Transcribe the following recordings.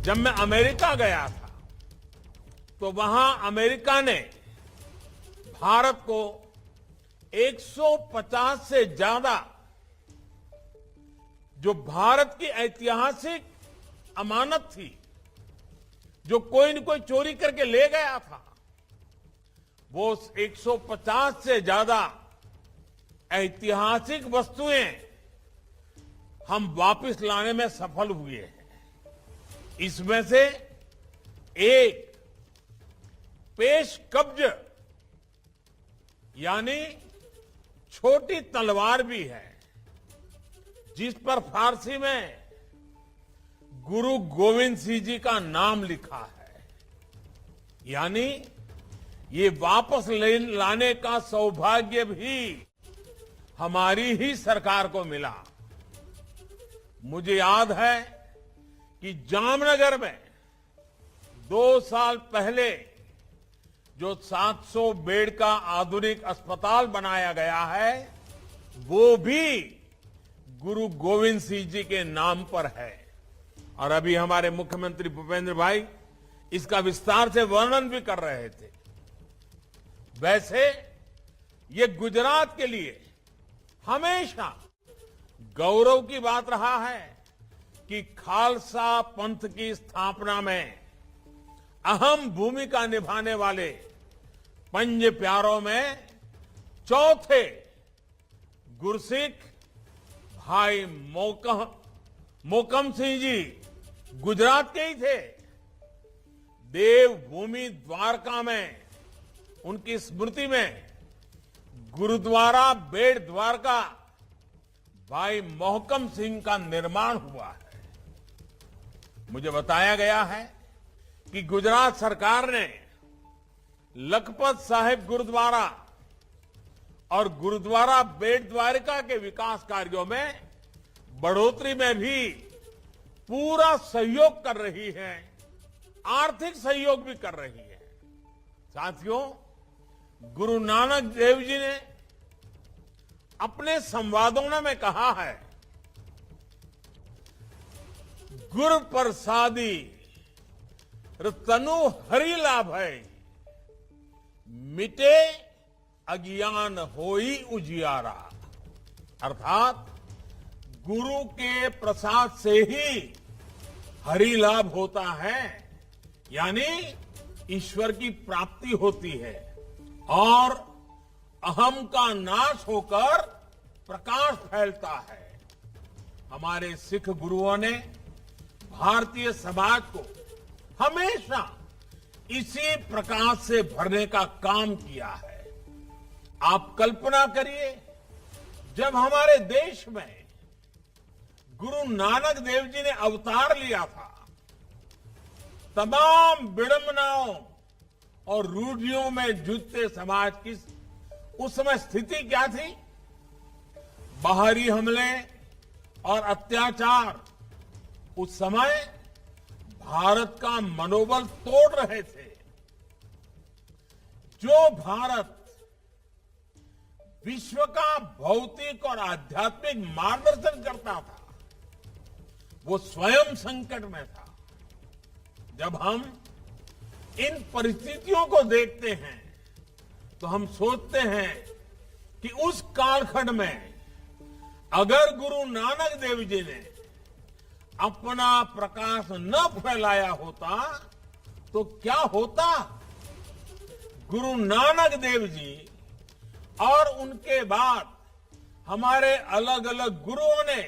जब मैं अमेरिका गया था तो वहां अमेरिका ने भारत को 150 से ज्यादा जो भारत की ऐतिहासिक अमानत थी, जो कोई न कोई चोरी करके ले गया था, वो 150 से ज्यादा ऐतिहासिक वस्तुएं हम वापस लाने में सफल हुए हैं। इसमें से एक पेश कब्ज यानी छोटी तलवार भी है, जिस पर फारसी में गुरु गोविंद सिंह जी का नाम लिखा है। यानी ये वापस लाने का सौभाग्य भी हमारी ही सरकार को मिला। मुझे याद है कि जामनगर में 2 साल पहले जो 700 बेड का आधुनिक अस्पताल बनाया गया है, वो भी गुरु गोविंद सिंह जी के नाम पर है। और अभी हमारे मुख्यमंत्री भूपेंद्र भाई इसका विस्तार से वर्णन भी कर रहे थे। वैसे ये गुजरात के लिए हमेशा गौरव की बात रहा है कि खालसा पंथ की स्थापना में अहम भूमिका निभाने वाले पंज प्यारों में चौथे गुरसिख भाई मोकम सिंह जी गुजरात के ही थे। देवभूमि द्वारका में उनकी स्मृति में गुरुद्वारा बेट द्वारका भाई मोहकम सिंह का निर्माण हुआ है। मुझे बताया गया है कि गुजरात सरकार ने लखपत साहिब गुरुद्वारा और गुरुद्वारा बेट द्वारका के विकास कार्यों में बढ़ोतरी में भी पूरा सहयोग कर रही है, आर्थिक सहयोग भी कर रही है। साथियों, गुरु नानक देव जी ने अपने संवादों में कहा है, गुर प्रसादी तनु हरि लाभै, मिटे अज्ञान होई उजियारा। अर्थात गुरु के प्रसाद से ही हरि लाभ होता है, यानी ईश्वर की प्राप्ति होती है और अहम का नाश होकर प्रकाश फैलता है। हमारे सिख गुरुओं ने भारतीय समाज को हमेशा इसी प्रकाश से भरने का काम किया है। आप कल्पना करिए, जब हमारे देश में गुरु नानक देव जी ने अवतार लिया था, तमाम विडंबनाओं और रूढ़ियों में जूझते समाज की उस समय स्थिति क्या थी? बाहरी हमले और अत्याचार उस समय भारत का मनोबल तोड़ रहे थे। जो भारत विश्व का भौतिक और आध्यात्मिक मार्गदर्शन करता था, वो स्वयं संकट में था। जब हम इन परिस्थितियों को देखते हैं तो हम सोचते हैं कि उस कालखंड में अगर गुरु नानक देव जी ने अपना प्रकाश न फैलाया होता तो क्या होता? गुरु नानक देव जी और उनके बाद हमारे अलग अलग गुरुओं ने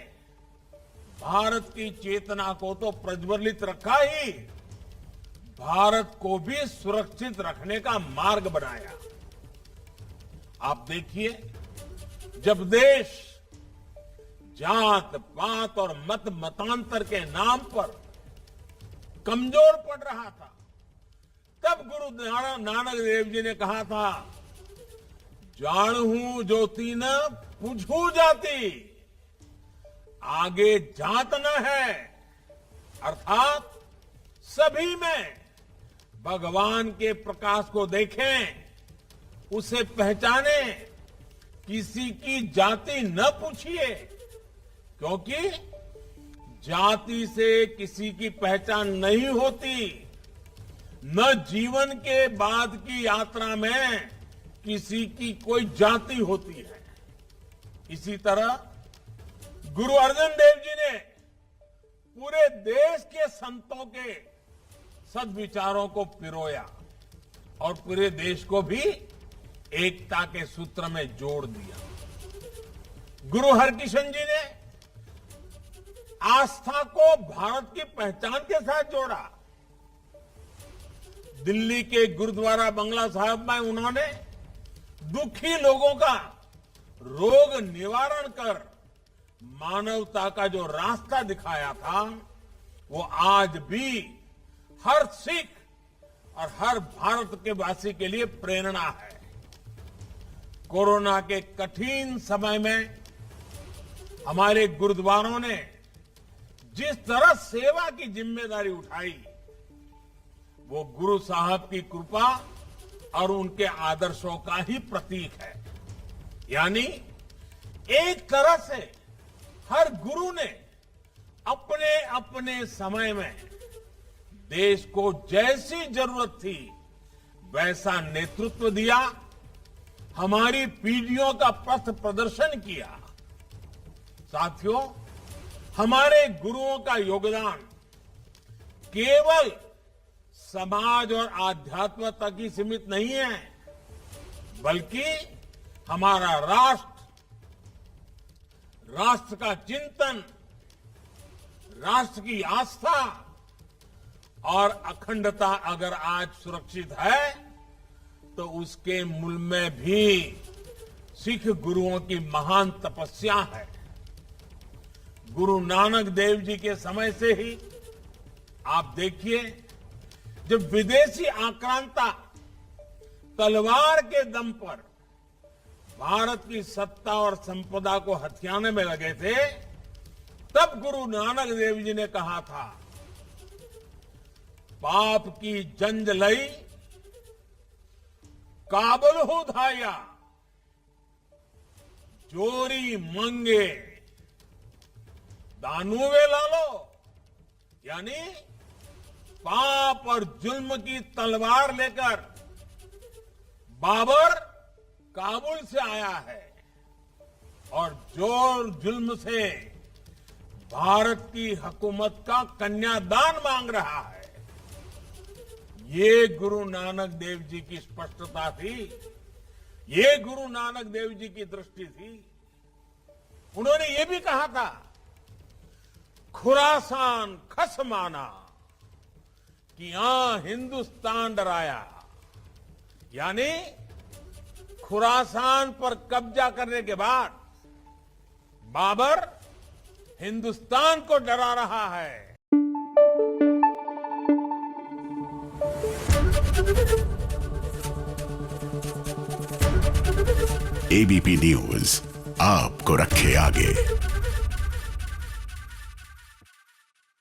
भारत की चेतना को तो प्रज्वलित रखा ही, भारत को भी सुरक्षित रखने का मार्ग बनाया। आप देखिए, जब देश जात पात और मत मतांतर के नाम पर कमजोर पड़ रहा था, तब गुरु नानक देव जी ने कहा था, जानहू ज्योति न पूछू जाति, आगे जात न है। अर्थात सभी में भगवान के प्रकाश को देखें, उसे पहचाने, किसी की जाति न पूछिए, क्योंकि जाति से किसी की पहचान नहीं होती, न जीवन के बाद की यात्रा में किसी की कोई जाति होती है। इसी तरह गुरु अर्जन देव जी ने पूरे देश के संतों के सद्विचारों को पिरोया और पूरे देश को भी एकता के सूत्र में जोड़ दिया। गुरु हरकिशन जी ने आस्था को भारत की पहचान के साथ जोड़ा। दिल्ली के गुरुद्वारा बंगला साहिब में उन्होंने दुखी लोगों का रोग निवारण कर मानवता का जो रास्ता दिखाया था, वो आज भी हर सिख और हर भारत के वासी के लिए प्रेरणा है। कोरोना के कठिन समय में हमारे गुरुद्वारों ने जिस तरह सेवा की जिम्मेदारी उठाई, वो गुरु साहब की कृपा और उनके आदर्शों का ही प्रतीक है। यानी एक तरह से हर गुरु ने अपने अपने समय में देश को जैसी जरूरत थी वैसा नेतृत्व दिया, हमारी पीढ़ियों का पथ प्रदर्शन किया। साथियों, हमारे गुरुओं का योगदान केवल समाज और आध्यात्म तक ही सीमित नहीं है, बल्कि हमारा राष्ट्र का चिंतन, राष्ट्र की आस्था और अखंडता अगर आज सुरक्षित है, तो उसके मूल में भी सिख गुरुओं की महान तपस्या है। गुरु नानक देव जी के समय से ही आप देखिए, जब विदेशी आक्रांता तलवार के दम पर भारत की सत्ता और संपदा को हथियाने में लगे थे, तब गुरु नानक देव जी ने कहा था, पाप की जंज लई काबुल हो धाया, चोरी मंगे दानुवे लालो। यानी पाप और जुल्म की तलवार लेकर बाबर काबुल से आया है और जोर जुल्म से भारत की हुकूमत का कन्यादान मांग रहा है। ये गुरु नानक देव जी की स्पष्टता थी, ये गुरु नानक देव जी की दृष्टि थी। उन्होंने ये भी कहा था, खुरासान खस माना कि यहां हिंदुस्तान डराया। यानी खुरासान पर कब्जा करने के बाद बाबर हिंदुस्तान को डरा रहा है। एबीपी न्यूज आपको रखे आगे।